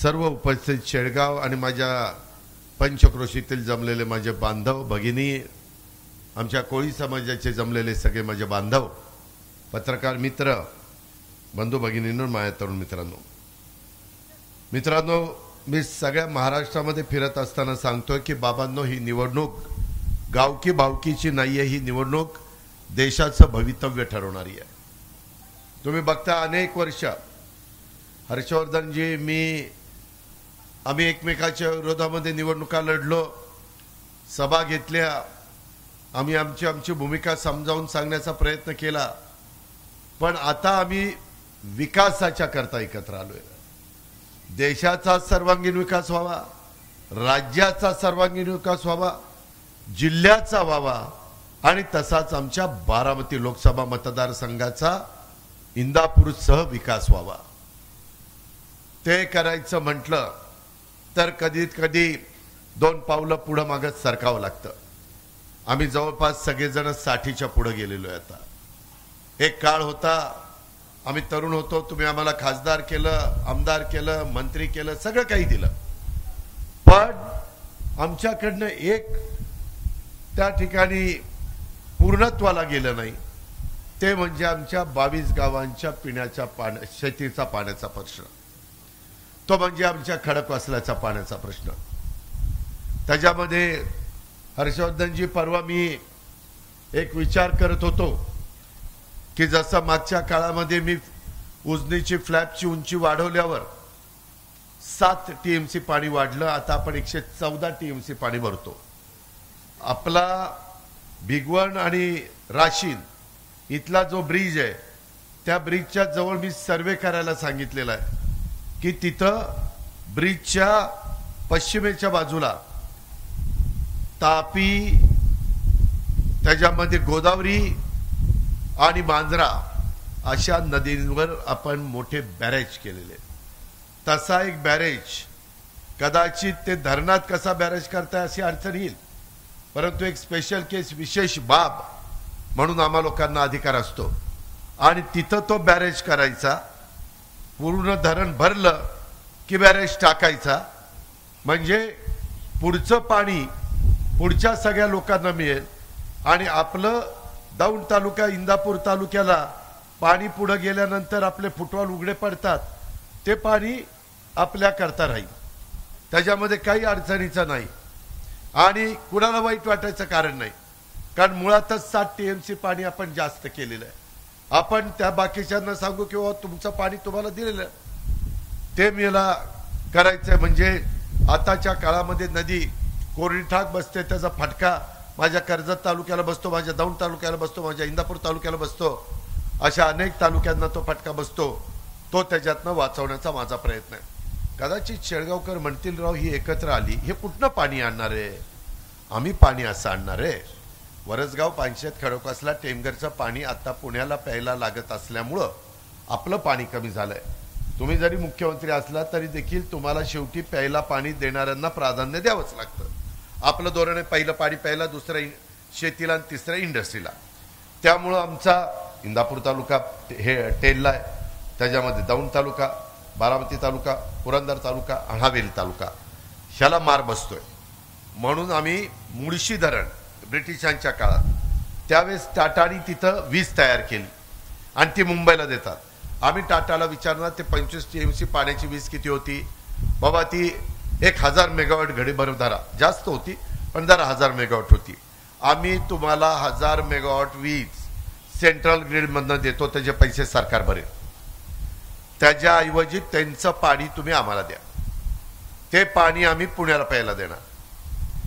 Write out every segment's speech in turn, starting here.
सर्व उपस्थित शेळगाव आणि माझ्या पंचक्रोशीतील जमलेले माझे बांधव भगिनी, आमच्या कोळी समाजाचे जमलेले सगळे माझे बांधव, पत्रकार मित्र, बंधू भगिनींनो, माझ्या तरुण मित्रांनो, मी सगळ्या महाराष्ट्रामध्ये फिरत असताना सांगतोय की बाबांनो, ही निवडणूक गावकी भावकीची नाहीये, ही निवडणूक देशाचं भवितव्य ठरवणारी आहे। तुम्ही बघता अनेक वर्ष हर्षवर्धनजी आम्ही एकमेकाच्या विरोधामध्ये निवडणुका लढलो, सभा घेतल्या, आम्ही आमची भूमिका समजावून सांगण्याचा प्रयत्न केला, पण आता आम्ही विकासाच्या करता एकत्र आलोय। देशाचा सर्वांगीण विकास व्हावा, राज्याचा सर्वांगीण विकास व्हावा, जिल्ह्याचा व्हावा आणि तसाच आमच्या बारामती लोकसभा मतदारसंघाचा इंदापूरसह विकास व्हावा। ते करायचं म्हटलं तर कधी दोन पावलं पुढे मागे सरकावं लागतं। आम्ही जवळपास सगळेजण 60च्या पुढे गेलेलो आहे। आता एक काळ होता, आम्ही तरुण होतो, तुम्ही आम्हाला खासदार केलं, आमदार केलं, मंत्री केलं, सगळं काही दिलं, पण आमच्याकडनं एक त्या ठिकाणी पूर्णत्वाला गेलं नाही। ते म्हणजे आमच्या 22 गावांच्या पिण्याच्या शेतीचा पाण्याचा प्रश्न, तो म्हणजे आमच्या खडकवासल्याचा पाण्याचा प्रश्न। त्याच्यामध्ये हर्षवर्धनजी, परवा मी एक विचार करत होतो की जसं मागच्या काळामध्ये मी उजनीची फ्लॅपची उंची वाढवल्यावर 7 टीएमसी पाणी वाढलं, आता आपण 114 टीएमसी पाणी भरतो। आपला भिगवण आणि राशीन इथला जो ब्रिज आहे, त्या ब्रिजच्या जवळ मी सर्वे करायला सांगितलेला आहे की तिथं ब्रिजच्या पश्चिमेच्या बाजूला तापी, त्याच्यामध्ये गोदावरी आणि मांजरा अशा नदींवर आपण मोठे बॅरेज केलेले। तसा एक बॅरेज कदाचित ते धरणात कसा बॅरेज करताय अशी अडचण येईल, परंतु एक स्पेशल केस, विशेष बाब म्हणून आम्हा लोकांना अधिकार असतो आणि तिथं तो बॅरेज करायचा। पूर्ण धरण भरलं की बॅरेज टाकायचा, म्हणजे पुढचं पाणी पुढच्या सगळ्या लोकांना मिळेल आणि आपलं दौंड तालुका, इंदापूर तालुक्याला पाणी पुढे गेल्यानंतर आपले फुटवाल उघडे पडतात, ते पाणी आपल्या करता राहील, त्याच्यामध्ये काही अडचणीचं नाही आणि कुणाला वाईट वाटायचं कारण नाही, कारण मुळातच 7 टीएमसी पाणी आपण जास्त केलेलं आहे। आपण त्या बाकीच्यांना सांगू की तुमचं पाणी तुम्हाला दिलेलं ते मला करायचंय, म्हणजे आताच्या काळामध्ये नदी कोरडी ठाक बसते, त्याचा फटका माझ्या कर्जत तालुक्याला बसतो, माझ्या दौंड तालुक्याला बसतो, माझ्या इंदापूर तालुक्याला बसतो, अशा अनेक तालुक्यांना तो फटका बसतो, तो त्याच्यातनं वाचवण्याचा माझा प्रयत्न आहे। कदाचित शेळगावकर म्हणतील, राव ही एकत्र आली, हे कुठनं पाणी आणणार आहे? आम्ही पाणी असं आणणार आहे, वरसगाव, पानशेत, खडकवासला, टेमघरचं पाणी आता पुण्याला प्यायला लागत असल्यामुळं आपलं पाणी कमी झालंय। तुम्ही जरी मुख्यमंत्री असला तरी देखील तुम्हाला शेवटी प्यायला पाणी देणाऱ्यांना प्राधान्य द्यावंच लागतं। आपलं धोरण आहे पहिलं पाणी प्यायला, दुसरं शेतीला आणि तिसरं इंडस्ट्रीला। त्यामुळं आमचा इंदापूर तालुका हे टेलला आहे, त्याच्यामध्ये दौंड तालुका, बारामती तालुका, पुरंदर तालुका, हवेली तालुका ह्याला मार बसतोय। म्हणून आम्ही मुळशी धरण ब्रिटिशांच्या काळात त्यावेळेस टाटानी तिथं वीज तयार केली आणि ती मुंबईला देतात। आम्ही टाटाला विचारणार, ते 25 टीएमसी पाण्याची वीज किती होती? बाबा ती 1000 मेगावॉट घडी भरून धरा, जास्त होती पण जरा 1000 मेगावॉट होती। आम्ही तुम्हाला 1000 मेगावॉट वीज सेंट्रल ग्रिड मधनं देतो, त्याचे पैसे सरकार भरेल, त्याच्याऐवजी त्यांचं पाणी तुम्ही आम्हाला द्या, ते पाणी आम्ही पुण्याला प्यायला देणार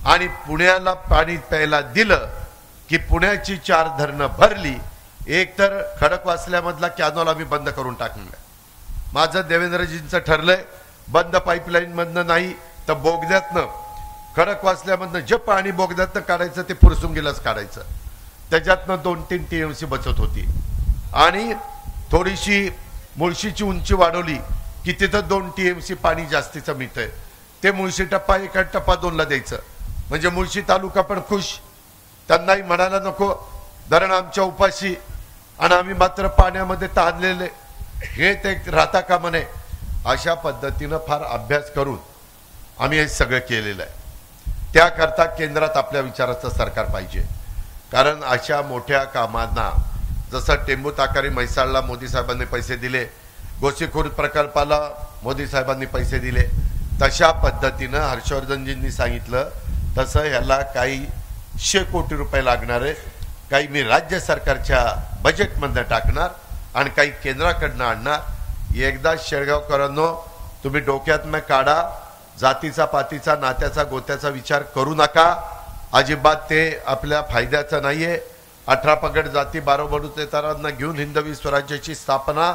आणि पुण्याला पाणी प्यायला दिलं की पुण्याची 4 धरणं भरली। एक तर खडकवासल्यामधला कॅनॉल आम्ही बंद करून टाकलेला आहे। माझं देवेंद्रजींचं ठरलंय, बंद पाईपलाईन मधनं नाही तर बोगद्यातनं, खडकवासल्यामधनं जे पाणी बोगद्यातनं काढायचं ते फुरसुंगीलाच काढायचं, त्याच्यातनं 2-3 टीएमसी बचत होती आणि थोडीशी मुळशीची उंची वाढवली की तिथं 2 टीएमसी पाणी जास्तीचं मिळतंय, ते मुळशी टप्पा 1 टप्पा 2ला द्यायचं, म्हणजे मुळशी तालुका पण खुश, त्यांनाही म्हणायला नको धरण आमच्या उपाशी आणि आम्ही मात्र पाण्यामध्ये ताणलेले, हे ते राहता कामा नये। अशा पद्धतीनं फार अभ्यास करून आम्ही हे सगळं केलेलं आहे. त्याकरता केंद्रात आपल्या विचाराचं सरकार पाहिजे. कारण अशा मोठ्या कामांना जसं टेंबू ताकारी म्हैसाळला मोदी साहेबांनी पैसे दिले, गोसीखुर्द प्रकल्पाला मोदी साहेबांनी पैसे दिले, तशा पद्धतीनं हर्षवर्धनजींनी सांगितलं तसं ह्याला काही 100 कोटी रुपये लागणार आहे. काही मी राज्य सरकारच्या बजेटमधनं टाकणार आणि काही केंद्राकडनं आणणार. एकदा शेळगावकरांनो, तुम्ही डोक्यातनं काढा. जातीचा पातीचा नात्याचा गोत्याचा विचार करू नका. अजिबात ते आपल्या फायद्याचं नाहीये. 18 पगड जाती 12 बडुतेदारांना घेऊन हिंदवी स्वराज्याची स्थापना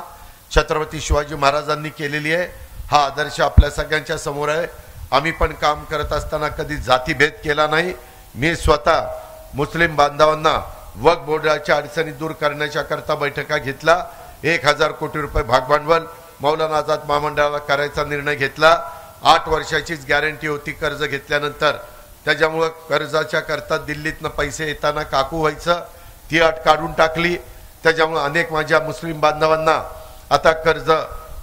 छत्रपती शिवाजी महाराजांनी केलेली आहे. हा आदर्श आपल्या सगळ्यांच्या समोर आहे. आम्ही पण काम करत असताना कधी जातीभेद केला नाही. मी स्वतः मुस्लिम बांधवांना वक्फ बोर्डाच्या अडचणी दूर करण्याच्या करता बैठका घेतला. 1000 कोटी रुपये भागभांडवल मौलाना आझाद महामंडळाला करायचा निर्णय घेतला. 8 वर्षाचीच गॅरंटी होती कर्ज घेतल्यानंतर. त्याच्यामुळं कर्जाच्या करता दिल्लीतनं पैसे येताना काकू व्हायचं, ती अट काढून टाकली. त्याच्यामुळे अनेक माझ्या मुस्लिम बांधवांना आता कर्ज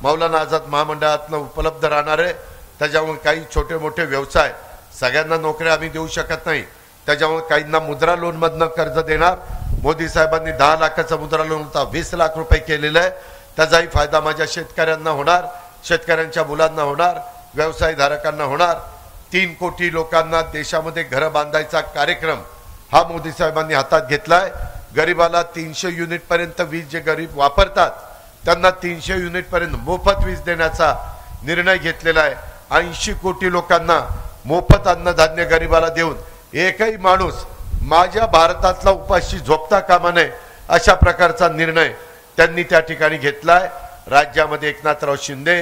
मौलाना आझाद महामंडळातनं उपलब्ध राहणार आहे. त्याच्यामुळे काही छोटे मोठे व्यवसाय, सगळ्यांना नोकऱ्या आम्ही देऊ शकत नाही, त्याच्यामुळे काहींना मुद्रा लोनमधनं कर्ज देणार. मोदी साहेबांनी 10 लाखाचं मुद्रा लोन होता 20 लाख रुपये केलेलं आहे. त्याचाही फायदा माझ्या शेतकऱ्यांना होणार, शेतकऱ्यांच्या मुलांना होणार, व्यवसायधारकांना होणार. 3 कोटी लोकांना देशामध्ये घरं बांधायचा कार्यक्रम हा मोदी साहेबांनी हातात घेतलाय. गरीबाला 300 युनिट पर्यंत वीज जे गरीब वापरतात त्यांना 300 युनिट पर्यंत मोफत वीज देण्याचा निर्णय घेतलेला आहे. 80 कोटी लोकांना मोफत अन्नधान्य गरीबाला देऊन एकही माणूस माझ्या भारतातला उपाशी झोपता कामा नये अशा प्रकारचा निर्णय त्यांनी त्या ठिकाणी घेतलाय. राज्यामध्ये एकनाथराव शिंदे,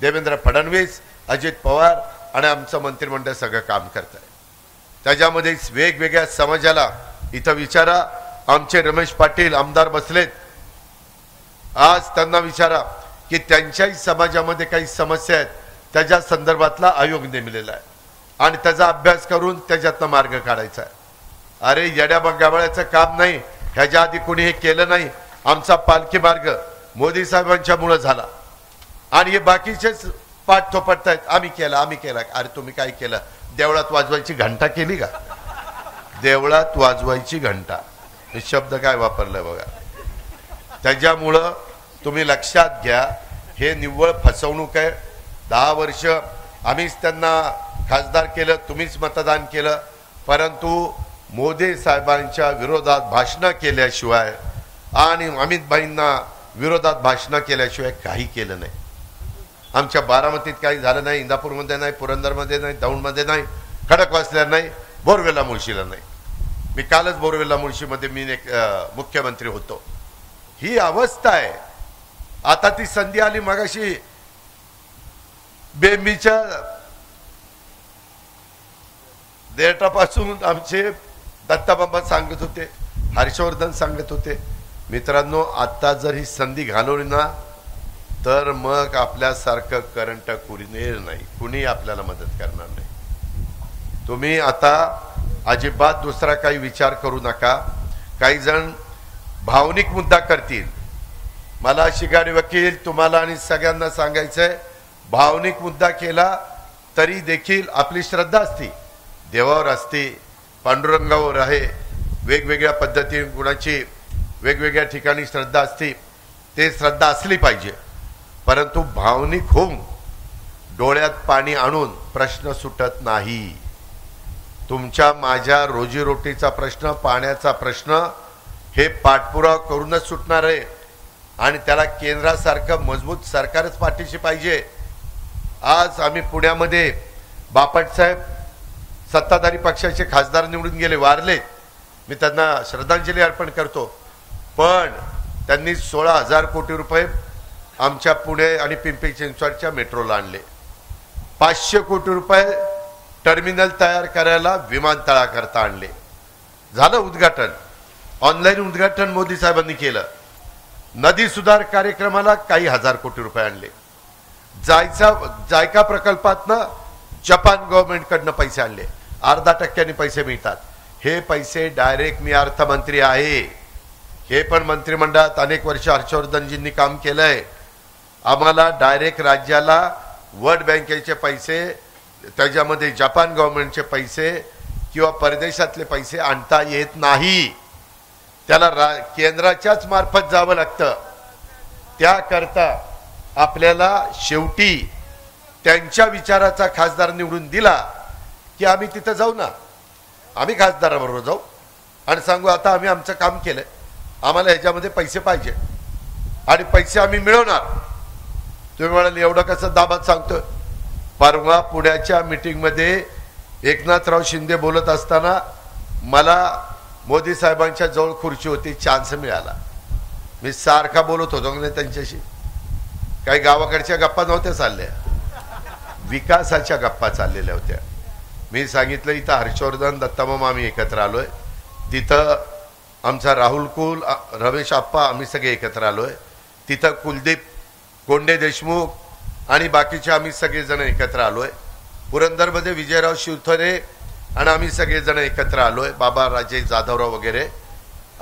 देवेंद्र फडणवीस, अजित पवार आणि आमचं मंत्रिमंडळ सगळं काम करत आहे. त्याच्यामध्ये वेगवेगळ्या समाजाला इथं विचारा. आमचे रमेश पाटील आमदार बसलेत, आज त्यांना विचारा की त्यांच्याही समाजामध्ये काही समस्या आहेत, त्याच्या संदर्भातला आयोग नेमलेला आहे आणि त्याचा अभ्यास करून त्याच्यातनं मार्ग काढायचा आहे. अरे येड्या गावळ्याचं काम नाही. ह्याच्या आधी कोणी हे केलं नाही. आमचा पालखी मार्ग मोदी साहेबांच्यामुळे झाला आणि हे बाकीचेच पाठ थोपटतायत, आम्ही केला. अरे तुम्ही काय केलं? देवळात वाजवायची घंटा केली का? देवळात वाजवायची घंटा हे शब्द काय वापरलाय बघा. त्याच्यामुळं तुम्ही लक्षात घ्या, हे निव्वळ फसवणूक आहे. 10 वर्ष आम्हीच त्यांना खासदार केलं, तुम्हीच मतदान केलं, परंतु मोदी साहेबांच्या विरोधात भाषणं केल्याशिवाय आणि अमित भाईंना विरोधात भाषणं केल्याशिवाय काही केलं नाही. आमच्या बारामतीत काही झालं नाही, इंदापूरमध्ये नाही, पुरंदरमध्ये नाही, दौंडमध्ये नाही, खडकवासला नाही, बोरवेला मुळशीला नाही. मी कालच बोरवेला मुळशीमध्ये मी एक मुख्यमंत्री होतो. ही अवस्था आहे. आता ती संधी आली. मगाशी बेंबीच्या देठापासून आमचे दत्ताबाबा सांगत होते, हर्षवर्धन सांगत होते. मित्रांनो, आता जर ही संधी घालवली ना तर मग आपल्यासारखं करंट कुणी नाही, कुणी आपल्याला मदत करणार नाही. तुम्ही आता अजिबात दुसरा काही विचार करू नका. काही जण भावनिक मुद्दा करतील. मला शिगाडी वकील तुम्हाला आणि सगळ्यांना सांगायचंय, भावनिक मुद्दा केला तरी देखील आपली श्रद्धा असते, देवावर असते, पांडुरंगावर आहे. वेगवेगळ्या पद्धतीने गुणाची वेगवेगळ्या ठिकाणी श्रद्धा असते. ते श्रद्धा असली पाहिजे, परंतु भावनिक होऊन डोळ्यात पाणी आणून प्रश्न सुटत नाही. तुमच्या माझ्या रोजीरोटीचा प्रश्न, पाण्याचा प्रश्न हे पाठपुरावा करूनच सुटणार आहे आणि त्याला केंद्रासारखं मजबूत सरकारच पाठीशी पाहिजे. आज आम्ही पुण्यामध्ये बापटसाहेब सत्ताधारी पक्षाचे खासदार निवडून गेले, वारले. मी त्यांना श्रद्धांजली अर्पण करतो. पण त्यांनी 16,000 कोटी रुपये आमच्या पुणे आणि पिंपरी चिंचवडच्या मेट्रोला आणले. 500 कोटी रुपये टर्मिनल तयार करायला विमानतळाकरता आणले. झालं उद्घाटन, ऑनलाईन उद्घाटन मोदी साहेबांनी केलं. नदी सुधार कार्यक्रमाला काही 1000 कोटी रुपये आणले. जायका प्रकल्पातनं जपान गव्हर्नमेंटकडनं पैसे आणले. 0.5% पैसे मिळतात. हे पैसे डायरेक्ट, मी अर्थमंत्री आहे, हे पण मंत्रिमंडळात अनेक वर्ष हर्षवर्धनजींनी काम केलंय. आम्हाला डायरेक्ट राज्याला वर्ल्ड बँकेचे पैसे, त्याच्यामध्ये जपान गव्हर्नमेंटचे पैसे किंवा परदेशातले पैसे आणता येत नाही. त्याला केंद्राच्याच मार्फत जावं लागतं. त्याकरता आपल्याला शेवटी त्यांच्या विचाराचा खासदार निवडून दिला की आम्ही तिथं जाऊ ना, आम्ही खासदाराबरोबर जाऊ आणि सांगू आता आम्ही आमचं काम केलंय, आम्हाला ह्याच्यामध्ये पैसे पाहिजे आणि पैसे आम्ही मिळवणार. तुम्ही म्हणाले एवढं कसं दाबात सांगतोय. परवा पुण्याच्या मीटिंगमध्ये एकनाथराव शिंदे बोलत असताना मला मोदी साहेबांच्या जवळ खुर्ची होती, चान्स मिळाला. मी सारखा बोलत होतो की नाही त्यांच्याशी. काही गावाकडच्या गप्पा नव्हत्या चालल्या, विकासाच्या गप्पा चाललेल्या होत्या. मी सांगितलं इथं हर्षवर्धन दत्तामामा आम्ही एकत्र आलोय, तिथं आमचा राहुल कुल, रमेश आप्पा, आम्ही सगळे एकत्र आलोय. तिथं कुलदीप कोंडे देशमुख आणि बाकीचे आम्ही सगळेजण एकत्र आलोय. पुरंदरमध्ये विजयराव शिवथरे आणि आम्ही सगळेजण एकत्र आलोय, बाबा राजे जाधवराव वगैरे.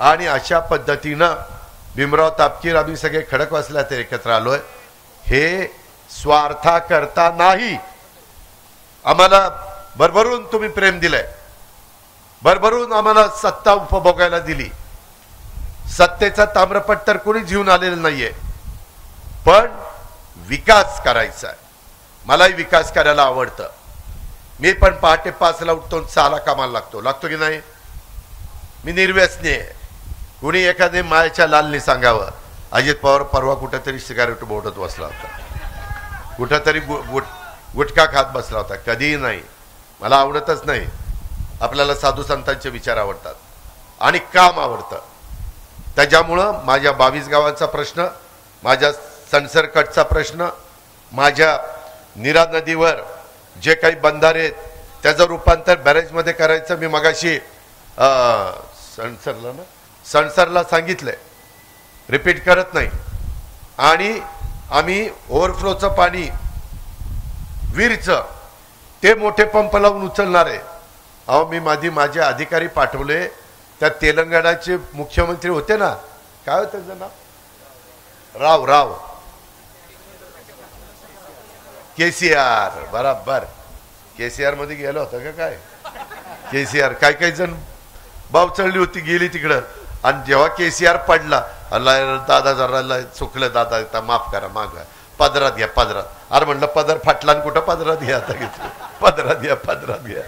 आणि अशा पद्धतीनं भीमराव तापकीर, आम्ही सगळे खडकवासला ते एकत्र आलोय. हे स्वार्था करता नाही. आम्हाला भरभरून तुम्ही प्रेम दिलंय, भरभरून आम्हाला सत्ता उपभोगायला दिली. सत्तेचा ताम्रपट तर कोणी घेऊन आलेलं नाहीये, पण विकास करायचा आहे. मलाही विकास करायला आवडतं. मी पण पहाटे 5ला उठतो, 6ला कामाला लागतो की नाही. मी निर्व्यसनी आहे. कुणी एखादे मायाच्या लालनी सांगावं अजित पवार परवा कुठेतरी सिगारेट बोटत बसला होता, कुठेतरी गुटखा खात बसला होता. कधीही नाही, मला आवडतच नाही. आपल्याला साधू संतांचे विचार आवडतात आणि काम आवडतं. त्याच्यामुळं माझ्या 22 गावांचा प्रश्न, माझ्या सणसरकटचा प्रश्न, माझ्या नीरा नदीवर जे काही बंधारे आहेत त्याचं रूपांतर बॅरेजमध्ये करायचं मी मगाशी सणसरला सांगितलंय, रिपीट करत नाही. आणि आम्ही ओव्हरफ्लोचं पाणी वीरचं ते मोठे पंप लावून उचलणार आहे. अहो मी माझे अधिकारी पाठवले. त्या तेलंगणाचे मुख्यमंत्री होते ना, काय होतं त्यांचं नाव, राव केसीआर, बराबर केसीआर मध्ये गेला होता का काय. केसीआर काही जण बाव चढली होती, गेली तिकडं. आणि जेव्हा केसीआर पडला, अल्ला दादा जरा चुकलं दादा, माफ करा, मागा पदरात घ्या, पदरात. अरे म्हणलं पदर फाटला आणि कुठं पदरात घ्या, आता घेतलं पदरात घ्या.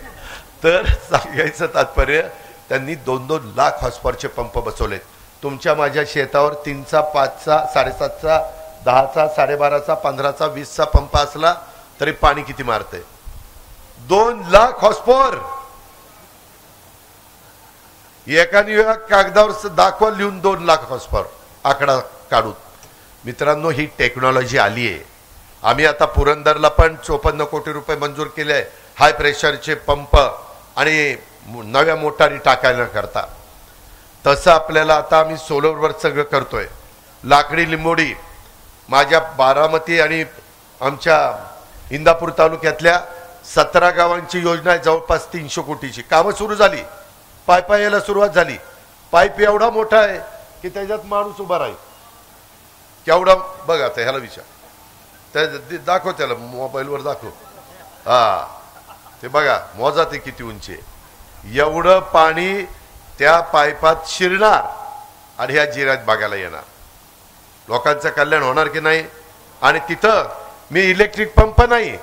तर सांगायचं तात्पर्य, त्यांनी 2-2 लाख हॉर्सपॉवरचे पंप बसवलेत. तुमच्या माझ्या शेतावर 3चा, 5चा, 7.5चा, 10चा, 12.5चा, 15चा, 20चा पंप असला तरी पाणी किती मारते. 2 लाख हॉर्सपॉवर. एकाने कागदावर दाखवा लिहून 2 लाख हॉर्सपॉवर आकडा काढून. मित्रांनो, ही टेक्नॉलॉजी आली आहे. आम्ही आता पुरंदरला पण 54 कोटी रुपये मंजूर केले आहे हाय प्रेशरचे पंप आणि नव्या मोटारी टाकायला करता. तसं आपल्याला आता आम्ही सोलरवर सगळं करतोय. लाकडी लिंबोडी, माझ्या बारामती आणि आमच्या इंदापूर तालुक्यातल्या 17 गावांची योजना आहे, जवळपास 300 कोटीची. कामं सुरू झाली, पायपा यायला सुरुवात झाली. पाईप एवढा मोठा आहे की त्याच्यात माणूस उभा राहील. केवढा बघा, आता ह्याला विचार, त्या दाखव, त्याला मोबाईलवर दाखव. हा ते बघा, मोजा ते किती उंची आहे. एवढं पाणी त्या पाईपात शिरणार आणि ह्या जिऱ्यात बघायला येणार. लोकांचं कल्याण होणार की नाही. आणि तिथं मी इलेक्ट्रिक पंप नाही,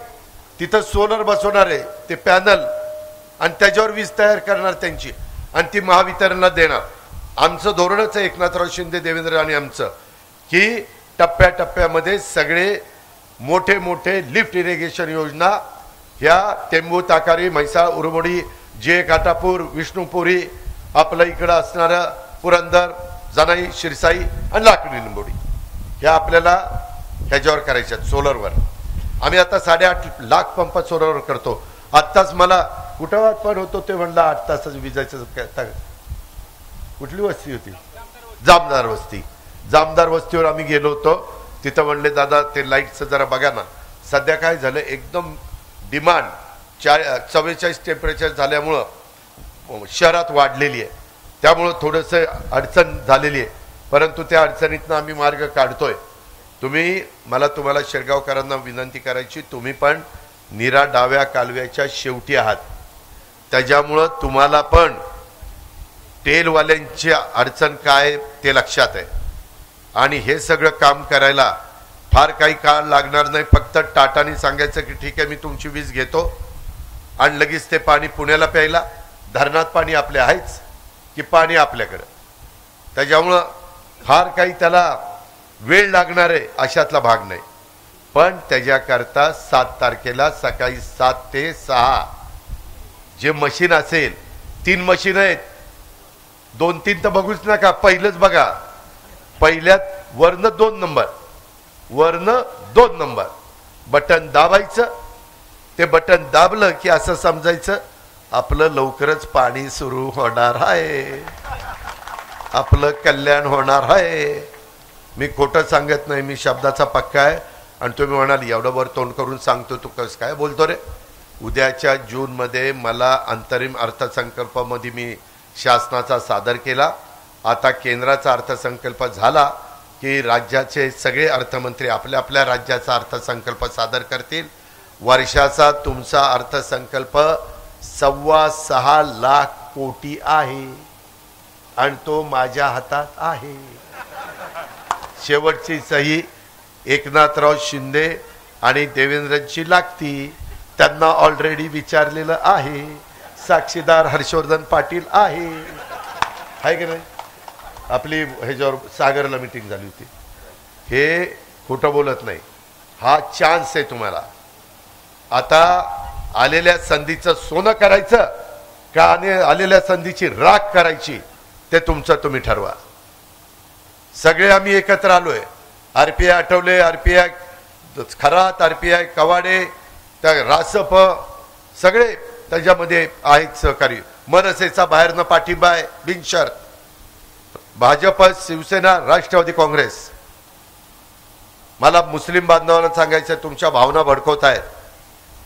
तिथं सोलर बसवणार आहे, ते पॅनल, आणि त्याच्यावर वीज तयार करणार त्यांची आणि ती महावितरणला देणार. आमचं धोरणच आहे, एकनाथराव शिंदे, देवेंद्र आणि आमचं, की टप्प्याटप्प्यामध्ये सगळे मोठे मोठे लिफ्ट इरिगेशन योजना ह्या टेंबू, ताकारी, म्हैसाळ, उरमोडी, जे घाटापूर, विष्णुपुरी, आपलं इकडं असणारं पुरंदर, जनाई, शिरसाई आणि लाकडी लिंबोडी, ह्या आपल्याला ह्याच्यावर करायच्या सोलरवर. आम्ही आता 8.5 लाख पंप सोलरवर करतो. आत्ताच मला कुठं पण होतो ते म्हणलं 8 तासाचं विजायचं. कुठली वस्ती होती? जामदार वस्ती. जामदार वस्तीवर आम्ही गेलो होतो. तिथं म्हणले दादा ते लाईटचं जरा बघा ना. सध्या काय झालं, एकदम डिमांड 44 टेम्परेचर झाल्यामुळं शहरात वाढलेली आहे, त्यामुळं थोडंसं अडचण झालेली आहे. परंतु त्या अडचणीतनं आम्ही मार्ग काढतोय. तुम्हाला शेरगावकरांना विनंती करायची, तुम्ही पण नीरा डाव्या कालव्याच्या शेवटी आहात, त्याच्यामुळं तुम्हाला पण टेलवाल्यांची अडचण काय ते लक्षात आहे आणि हे सगळं काम करायला फार काही काळ लागणार नाही. फक्त टाटाने सांगायचं की ठीक आहे मी तुमची वीज घेतो आणि लगेच ते पाणी पुण्याला प्यायला, धरणात पाणी आपले आहेच की पाणी आपल्याकडं, त्याच्यामुळं फार काही त्याला वेळ लागणार आहे अशातला भाग नाही. पण त्याच्याकरता 7 तारखेला सकाळी 7 ते 6 जे मशीन असेल, 3 मशीन आहेत, 2-3 तर बघूच नका, पहिलंच बघा. पहिल्यात वरनं 2 नंबर बटन दाबायचं, ते बटन दाबलं की असं समजायचं आपलं लवकरच पाणी सुरू होणार आहे, आपलं कल्याण होणार आहे. मी खोटं सांगत नाही, मी शब्दाचा पक्का आहे. आणि तुम्ही म्हणाल एवढं वर तोंड करून सांगतो तू कसं काय बोलतो रे. उद्याच्या जूनमध्ये मला अंतरिम अर्थसंकल्पामध्ये मी शासनाचा सादर केला. आता केंद्राचा अर्थसंकल्प झाला की राज्याचे सगळे अर्थमंत्री आपल्या आपल्या राज्याचा अर्थसंकल्प सादर करतील. वर्षाचा तुमचा अर्थसंकल्प 6.25 लाख कोटी आहे आणि तो माझ्या हातात आहे. शेवटची सही एकनाथराव शिंदे आणि देवेंद्रजी लागती, त्यांना ऑलरेडी विचारलेलं आहे. साक्षीदार हर्षवर्धन पाटील आहे की नाही. आपली ह्याच्यावर सागरला मीटिंग झाली होती. हे खोटं बोलत नाही, हा चान्स आहे तुम्हाला. आता आलेल्या संधीचं सोनं करायचं का आणि आलेल्या संधीची राख करायची ते तुमचं तुम्ही ठरवा. सगळे आम्ही एकत्र आलोय. RPI Athawale, RPI Kharat, RPI Kawade, त्या रासप सगळे त्याच्यामध्ये आहेत सहकारी. मनसेचा बाहेरनं पाठिंबा आहे बिनशर्त. भाजप, शिवसेना, राष्ट्रवादी काँग्रेस. मला मुस्लिम बांधवांना सांगायचं, तुमच्या भावना भडकवत आहेत.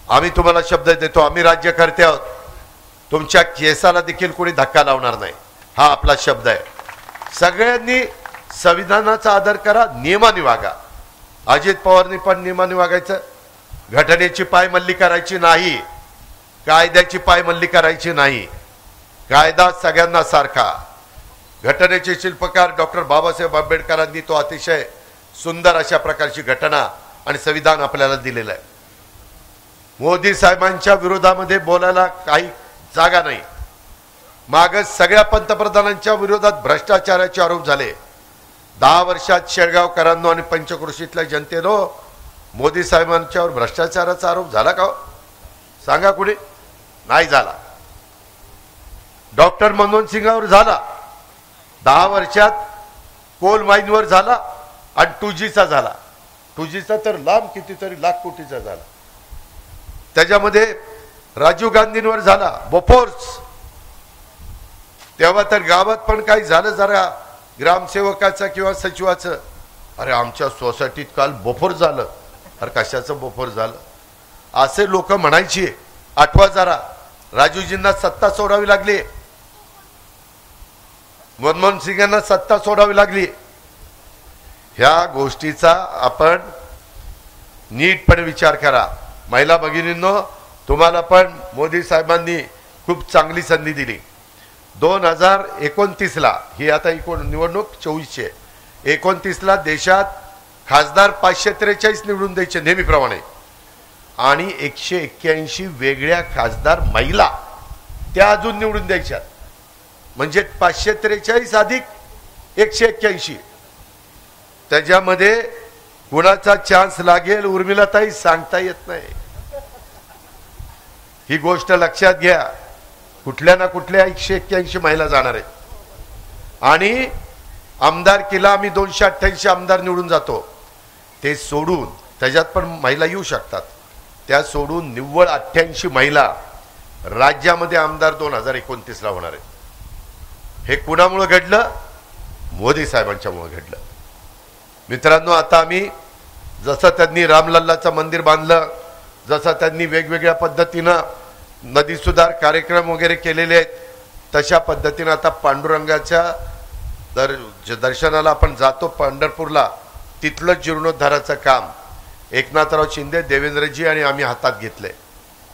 आम्ही तुम्हाला शब्द देतो, आम्ही राज्यकर्ते आहोत, तुमच्या केसाला देखील कोणी धक्का लावणार नाही, हा आपला शब्द आहे. सगळ्यांनी संविधानाचा आदर करा, नियमाने वागा. अजित पवारनी पण नियमाने वागायचं. घटनेची पायमल्ली करायची नाही, कायद्याची पायमल्ली करायची नाही. कायदा सगळ्यांना सारखा. घटनेचे शिल्पकार डॉक्टर बाबासाहेब आंबेडकरांनी तो अतिशय सुंदर अशा प्रकारची घटना आणि संविधान आपल्याला दिलेलं आहे. मोदी साहेबांच्या विरोधामध्ये बोलायला काही जागा नाही. माग सगळ्या पंतप्रधानांच्या विरोधात भ्रष्टाचाराचे आरोप झाले. 10 वर्षात शेळगावकरांनो आणि पंचक्रोशीतल्या जनतेनो मोदी साहेबांच्यावर भ्रष्टाचाराचा आरोप झाला का? सांगा कुणी. नाही झाला. डॉक्टर मनमोहन सिंगावर झाला. 10 वर्षात कोल माईनवर झाला आणि 2Gचा झाला. 2Gचा तर लांब कितीतरी लाख कोटीचा झाला. त्याच्यामध्ये राजीव गांधींवर झाला, बोफोर्स. तेव्हा तर गावात पण काही झालं जरा ग्रामसेवकाचं किंवा सचिवाचं, अरे आमच्या सोसायटीत काल बोफोर्स झालं. अरे कशाचं बोफोर्स झालं असे लोक म्हणायची. आठवा जरा, राजीवजींना सत्ता सोडावी लागली, मनमोहन सिंगांना सत्ता सोडावी लागली. ह्या गोष्टीचा आपण नीटपणे विचार करा. महिला भगिनींनो, तुम्हाला पण मोदी साहेबांनी खूप चांगली संधी दिली. 2029ला ही आता निवडणूक 24ची आहे. 29ला देशात खासदार 543 निवडून द्यायचे नेहमीप्रमाणे आणि 181 वेगळ्या खासदार महिला त्या अजून निवडून द्यायच्या. म्हणजे 543 अधिक 181. त्याच्यामध्ये कुणाचा चान्स लागेल उर्मिलाताई सांगता येत नाही. ही गोष्ट लक्षात घ्या. कुठल्या ना कुठल्या 181 महिला जाणार आहेत आणि आमदारकीला आम्ही 288 आमदार निवडून जातो. ते सोडून त्याच्यात पण महिला येऊ शकतात. त्या सोडून निव्वळ 88 महिला राज्यामध्ये आमदार 2029ला होणार आहेत. हे कुणामुळे घडलं? मोदी साहेबांच्यामुळे घडलं. मित्रांनो, आता आम्ही जसं त्यांनी रामलल्लाचं मंदिर बांधलं, जसं त्यांनी वेगवेगळ्या पद्धतीनं नदी सुधार कार्यक्रम वगैरे केलेले आहेत, तशा पद्धतीनं आता पांडुरंगाच्या दर्शनाला आपण जातो पंढरपूरला. तिथलं जीर्णोद्धाराचं काम एकनाथराव शिंदे, देवेंद्रजी आणि आम्ही हातात घेतले.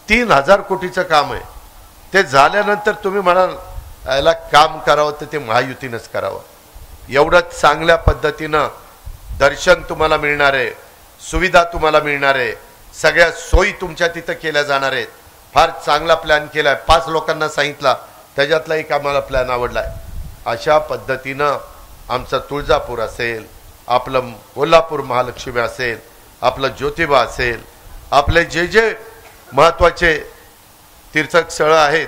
3000 कोटीचं काम आहे. ते झाल्यानंतर तुम्ही म्हणाल याला काम करावं तर ते महायुतीनंच करावं. एवढं चांगल्या पद्धतीनं दर्शन तुम्हाला मिळणार आहे, सुविधा तुम्हाला मिळणार आहे, सगळ्या सोयी तुमच्या तिथं केल्या जाणार आहेत. फार चांगला प्लॅन केलाय. 5 लोकांना सांगितला, त्याच्यातला एक आम्हाला प्लॅन आवडलाय. अशा पद्धतीनं आमचं तुळजापूर असेल, आपलं कोल्हापूर महालक्ष्मी असेल, आपलं ज्योतिबा असेल, आपले जे जे महत्त्वाचे तीर्थस्थळं आहेत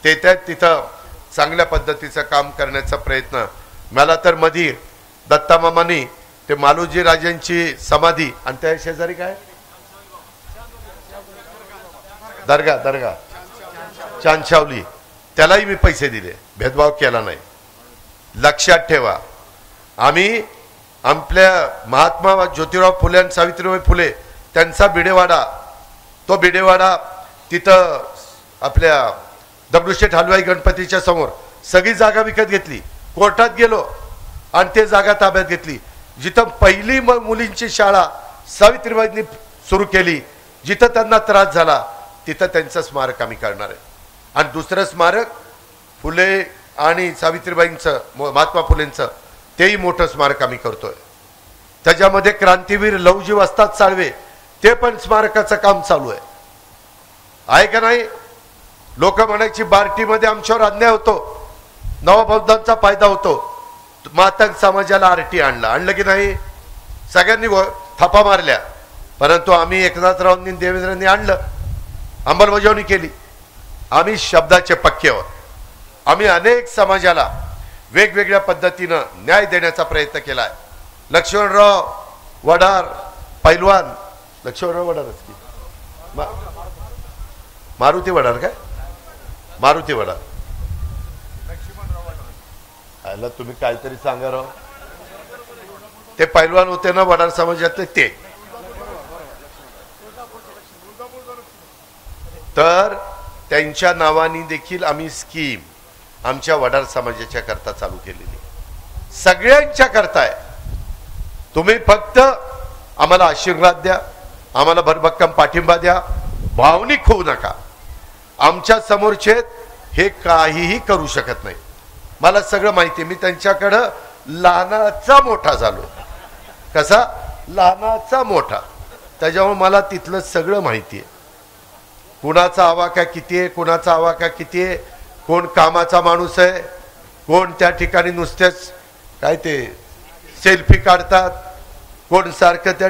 ते तिथं चांगल्या पद्धतीचं काम करण्याचा प्रयत्न. मला तर मधी दत्तामामांनी ते मालोजी राजांची समाधी आणि त्या शेजारी काय दर्गा चांदशावली, त्यालाही मी पैसे दिले, भेदभाव केला नाही. लक्षात ठेवा, आम्ही आपल्या महात्मा ज्योतिराव फुले आणि सावित्रीबाई फुले त्यांचा बिडेवाडा, तो बिडेवाडा तिथं आपल्या दगडूशेठ हलवाई गणपतीच्या समोर सगळी जागा विकत घेतली. कोर्टात गेलो आणि ते जागा ताब्यात घेतली. जिथं पहिली मुलींची शाळा सावित्रीबाईंनी सुरू केली, जिथं त्यांना त्रास झाला तिथं त्यांचं स्मारक आम्ही करणार आहे. आणि दुसरं स्मारक फुले आणि सावित्रीबाईंचं, महात्मा फुलेंचं, तेही मोठं स्मारक आम्ही करतोय. त्याच्यामध्ये क्रांतीवीर लवजी वस्ताद साळवे ते पण स्मारकाचं काम चालू आहे का नाही? लोक म्हणायची बार्टीमध्ये आमच्यावर अन्याय होतो, नवबौद्धांचा फायदा होतो, मातंग समाजाला आरटी आणलं की नाही? सगळ्यांनी थापा मारल्या, परंतु आम्ही एकनाथरावांनी देवेंद्रांनी आणलं, अंमलबजावणी केली. आम्ही शब्दाचे पक्के आहोत. आम्ही अनेक समाजाला वेगवेगळ्या पद्धतीनं न्याय देण्याचा प्रयत्न केलाय. लक्ष्मणराव वडार पैलवान, लक्ष्मणराव वडारच की मारुती वडार, काय मारुती वडार, आयला तुम्ही काहीतरी सांगा राव. ते पैलवान होते ना वडार समाजातले, ते तर त्यांच्या नावाने देखील आम्ही स्कीम आमच्या वडार समाजाच्या करता चालू केलेली, सगळ्यांच्या करता आहे. तुम्ही फक्त आम्हाला आशीर्वाद द्या, आम्हाला भरभक्कम पाठिंबा द्या, भावनिक होऊ नका. आमच्या समोरचे हे काहीही करू शकत नाही. मला सगळं माहिती आहे. मी त्यांच्याकडं लहानाचा मोठा झालो. कसा लहानाचा मोठा, त्याच्यामुळे मला तिथलं सगळं माहिती आहे. कुणाचा आवाका किती आहे, कुणाचा आवाका किती आहे, कोण कामाचा माणूस आहे, कोण त्या ठिकाणी नुसतेच काय ते सेल्फी काढतात, कोण सारखं त्या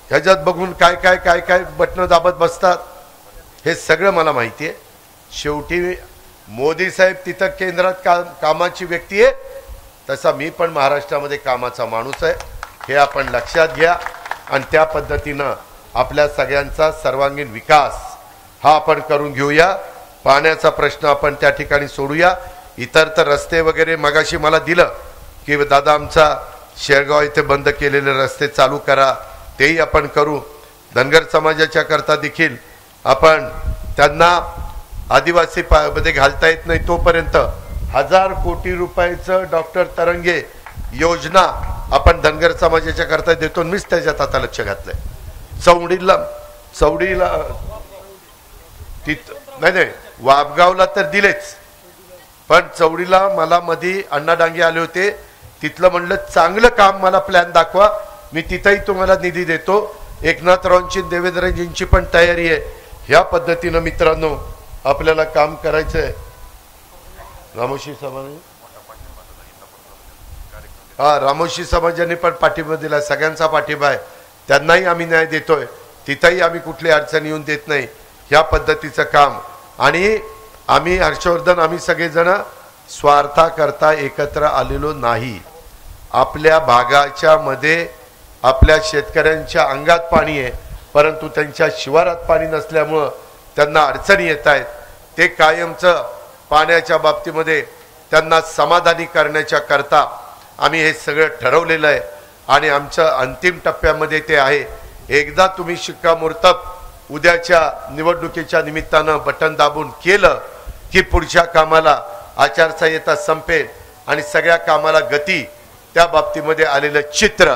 ह्याच्यात बघून काय काय काय काय बटणं दाबत बसतात, हे सगळं मला माहिती आहे. शेवटी मोदी साहेब तिथं केंद्रात कामाची व्यक्ती आहे, तसा मी पण महाराष्ट्रामध्ये कामाचा माणूस आहे, हे आपण लक्षात घ्या. आणि त्या पद्धतीनं आपल्या सगळ्यांचा सर्वांगीण विकास हा आपण करून घेऊया. पाण्याचा प्रश्न आपण त्या ठिकाणी सोडूया. इतर तर रस्ते वगैरे मगाशी मला दिलं की दादा आमचा शेरगाव इथे बंद केलेले रस्ते चालू करा, तेही आपण करू. धनगर समाजाच्या करता देखील आपण त्यांना आदिवासी मध्ये घालता येत नाही तोपर्यंत 1000 कोटी रुपयाचं डॉक्टर तरंगे योजना आपण धनगर समाजाच्या करता देतो. मीच त्याच्यात आता लक्ष घातलंय. चौडीला नाही वाबगावला तर दिलेच, पण चौडीला मला मध्ये अण्णा डांगे आले होते. तिथलं म्हणलं चांगलं काम मला प्लॅन दाखवा, मी तिथंही तुम्हाला निधी देतो. एकनाथरावांची देवेंद्रजींची पण तयारी आहे. ह्या पद्धतीनं मित्रांनो आपल्याला काम करायचंय. रामोशी समाज, रामोशी समाजाने पण पाठिंबा दिला, सगळ्यांचा पाठिंबा आहे. त्यांनाही आम्ही न्याय देतोय, तिथंही आम्ही कुठली अडचण येऊन देत नाही. ह्या पद्धतीचं काम. आणि आम्ही हर्षवर्धन, आम्ही सगळेजण स्वार्था करता एकत्र आलेलो नाही. आपल्या भागाच्या मध्ये आपल्या शेतकऱ्यांच्या अंगात पाणी आहे, परंतु त्यांच्या शिवारात पाणी नसल्यामुळं त्यांना अडचणी येत आहेत. ते कायमचं पाण्याच्या बाबतीमध्ये त्यांना समाधानी करण्याच्या करता आम्ही हे सगळं ठरवलेलं आहे. आणि आमच्या अंतिम टप्प्यामध्ये ते आहे. एकदा तुम्ही शिक्कामोर्तब उद्याच्या निवडणुकीच्या निमित्तानं बटन दाबून केलं की पुढच्या कामाला आचारसंहिता संपेल आणि सगळ्या कामाला गती. त्या बाबतीमध्ये आलेलं चित्र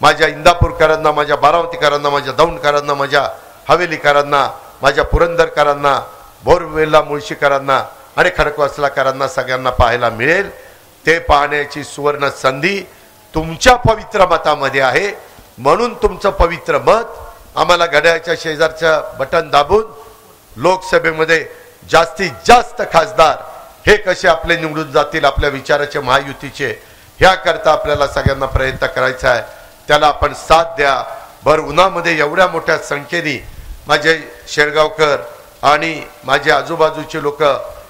माझ्या इंदापूरकरांना, माझ्या बारामतीकरांना, माझ्या दौंडकरांना, माझ्या हवेलीकरांना, माझ्या पुरंदरकरांना, बोरवेला मुळशीकरांना आणि खडकवासलाकरांना सगळ्यांना पाहायला मिळेल. ते पाहण्याची सुवर्ण संधी तुमच्या पवित्र मतामध्ये आहे. म्हणून तुमचं पवित्र मत आम्हाला घड्याळाच्या शेजारचं बटन दाबून लोकसभेमध्ये जास्तीत जास्त खासदार हे कसे आपले निवडून जातील आपल्या विचाराचे, महायुतीचे, ह्याकरता आपल्याला सगळ्यांना प्रयत्न करायचा आहे. त्याला आपण साथ द्या. भर उन्हामध्ये एवढ्या मोठ्या संख्येने माझे शेळगावकर आणि माझे आजूबाजूचे लोक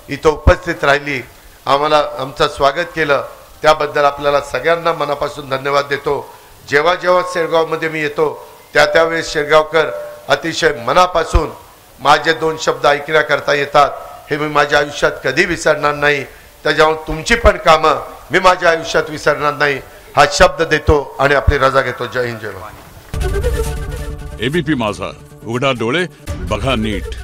इथं उपस्थित राहिली, आम्हाला आमचं स्वागत केलं, त्याबद्दल आपल्याला सगळ्यांना मनापासून धन्यवाद देतो. जेव्हा जेव्हा शेळगावमध्ये मी येतो त्यावेळेस शेळगावकर अतिशय मनापासून माझे 2 शब्द ऐकण्याकरता येतात. हे मी माझ्या आयुष्यात कधी विसरणार नाही. त्याच्यामुळे तुमची पण कामं मी माझ्या आयुष्यात विसरणार नाही हा शब्द देतो आणि आपली रजा घेतो. जय हिंद, जय भारत. एबीपी माझा, उघडा डोळे बघा नीट.